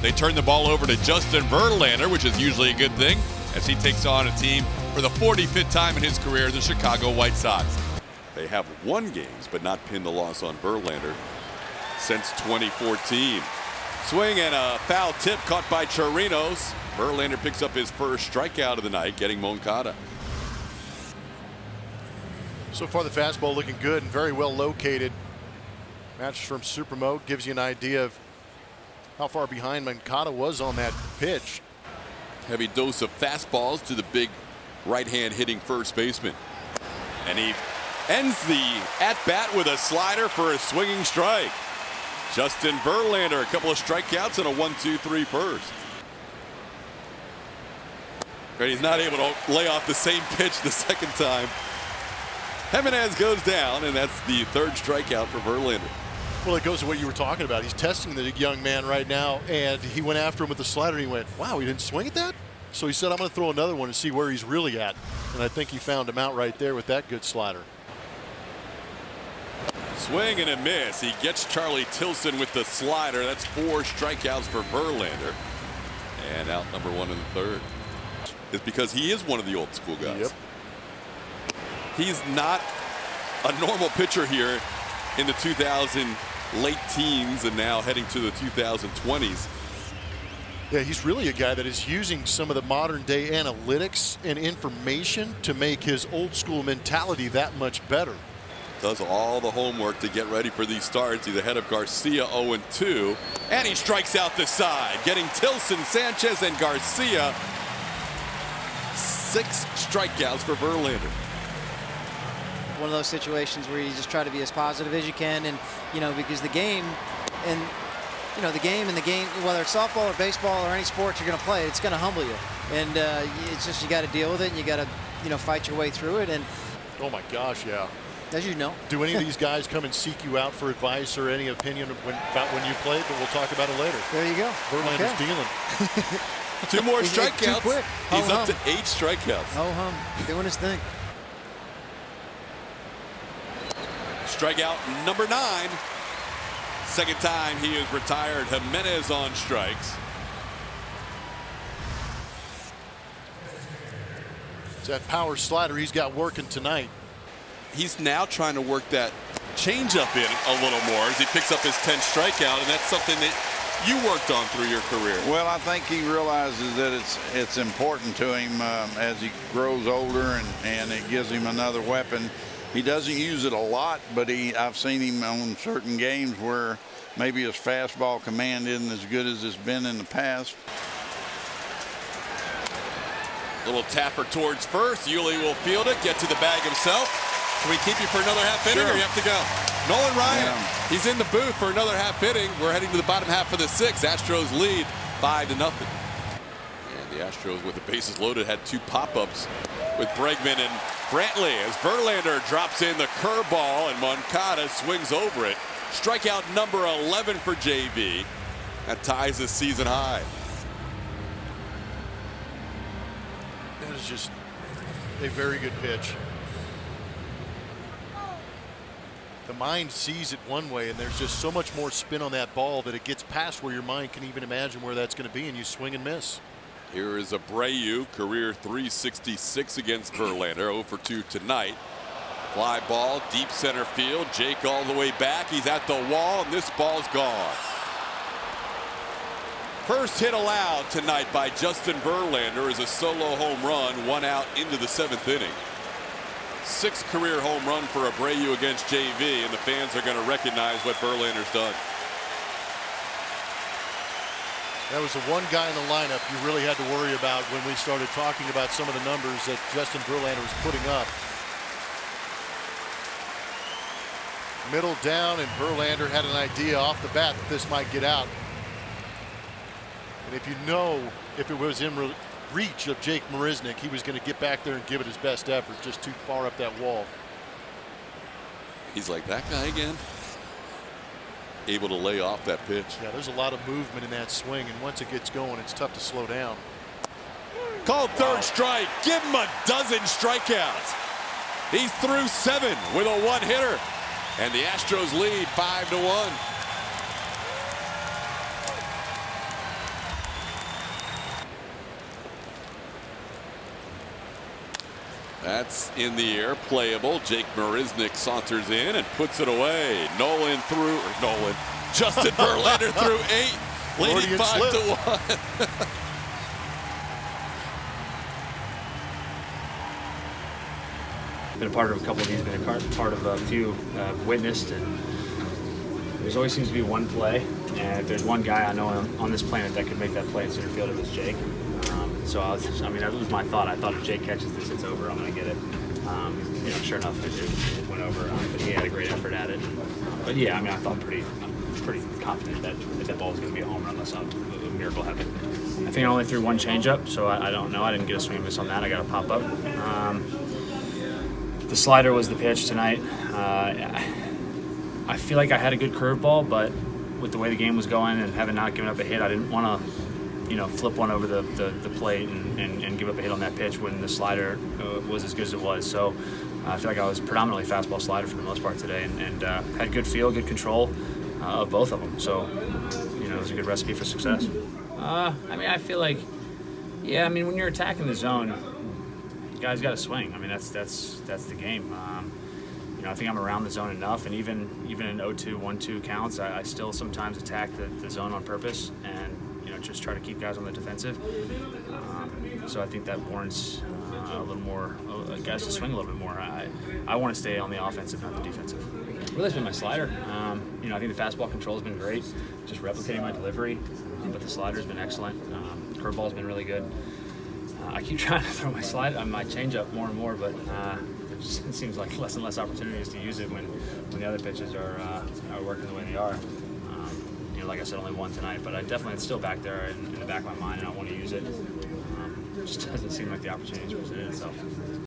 They turn the ball over to Justin Verlander, which is usually a good thing, as he takes on a team for the 45th time in his career, the Chicago White Sox. They have won games, but not pinned the loss on Verlander since 2014. Swing and a foul tip caught by Chirinos. Verlander picks up his first strikeout of the night, getting Moncada. So far the fastball looking good and very well located. Match from Super Mode gives you an idea of how far behind Moncada was on that pitch. Heavy dose of fastballs to the big right-hand hitting first baseman. And he ends the at-bat with a slider for a swinging strike. Justin Verlander, a couple of strikeouts and a 1-2-3 first. But he's not able to lay off the same pitch the second time. Jimenez goes down, and that's the third strikeout for Verlander. Well, it goes to what you were talking about. He's testing the young man right now, and he went after him with the slider, and he went, wow, he didn't swing at that? So he said, I'm going to throw another one and see where he's really at. And I think he found him out right there with that good slider. Swing and a miss. He gets Charlie Tilson with the slider. That's 4 strikeouts for Verlander. And out number 1 in the third. It's because he is one of the old school guys. Yep. He's not a normal pitcher here in the 2000 late teens and now heading to the 2020s. Yeah, he's really a guy that is using some of the modern day analytics and information to make his old school mentality that much better. Does all the homework to get ready for these starts. He's ahead of Garcia 0-2. And he strikes out the side, getting Tilson, Sanchez, and Garcia. 6 strikeouts for Verlander. One of those situations where you just try to be as positive as you can, and because the game, whether it's softball or baseball or any sport you're going to play, it's going to humble you, and it's just you got to deal with it, and you got to fight your way through it. And oh my gosh, yeah. As you know. Do any of these guys come and seek you out for advice or any opinion about when you played? But we'll talk about it later. There you go. Verlander's dealing. 2 more strikeouts. Too quick. He's up to 8 strikeouts. Oh, doing his thing. Strikeout number 9. Second time he is retired. Jimenez on strikes. It's that power slider he's got working tonight. He's now trying to work that changeup in a little more as he picks up his 10th strikeout, and that's something that you worked on through your career. Well, I think he realizes that it's important to him as he grows older, and it gives him another weapon. He doesn't use it a lot, but I've seen him on certain games where maybe his fastball command isn't as good as it's been in the past. Little tapper towards first. Yuli will field it, get to the bag himself. Can we keep you for another half inning, or you have to go? Nolan Ryan, he's in the booth for another half inning. We're heading to the bottom half of the 6th. Astros lead 5-0. And the Astros, with the bases loaded, had 2 pop-ups with Bregman and Brantley as Verlander drops in the curveball and Moncada swings over it. Strikeout number 11 for JV. That ties his season high. That is just a very good pitch. The mind sees it one way, and there's just so much more spin on that ball that it gets past where your mind can even imagine where that's going to be, and you swing and miss. Here is Abreu, career .366 against Verlander, 0 for 2 tonight. Fly ball, deep center field. Jake all the way back. He's at the wall, and this ball's gone. First hit allowed tonight by Justin Verlander is a solo home run, 1 out into the 7th inning. 6th career home run for Abreu against JV, and the fans are going to recognize what Verlander's done. That was the one guy in the lineup you really had to worry about when we started talking about some of the numbers that Justin Verlander was putting up. Middle down, and Verlander had an idea off the bat that this might get out. And if if it was in reach of Jake Marisnick, he was going to get back there and give it his best effort, just too far up that wall. He's like, that guy again? Able to lay off that pitch. Yeah, there's a lot of movement in that swing, and once it gets going, it's tough to slow down. Called third strike. Give him a dozen strikeouts. He's through 7 with a 1-hitter. And the Astros lead 5-1. That's in the air, playable. Jake Marisnick saunters in and puts it away. Justin Verlander through 8, leading 5-1. Been a part of a couple of these, been a part of a few witnessed, and there's always seems to be one play, and if there's one guy I know on this planet that could make that play in center field, it was Jake. So that was my thought. I thought if Jake catches this, it's over. I'm going to get it. Sure enough, it went over. But he had a great effort at it. But yeah, I thought I'm pretty confident that ball was going to be a home run unless a miracle happened. I think I only threw one changeup, so I don't know. I didn't get a swing and miss on that. I got a pop up. The slider was the pitch tonight. I feel like I had a good curveball, but with the way the game was going and having not given up a hit, I didn't want to, flip one over the plate and give up a hit on that pitch when the slider was as good as it was. So I feel like I was predominantly fastball slider for the most part today, and had good feel, good control of both of them. So it was a good recipe for success. I feel like, when you're attacking the zone, you guys got to swing. That's the game. I think I'm around the zone enough, and even in 0-2, 1-2 counts, I still sometimes attack the zone on purpose and just try to keep guys on the defensive. So I think that warrants a little more guys to swing a little bit more. I want to stay on the offensive, not the defensive. Really, it's been my slider. I think the fastball control has been great, just replicating my delivery. But the slider's been excellent. Curveball's been really good. I keep trying to throw my changeup more and more, but it seems like less and less opportunities to use it when the other pitches are working the way they are. Like I said, only one tonight, but it's still back there in the back of my mind, and I want to use it. It just doesn't seem like the opportunity's presented itself.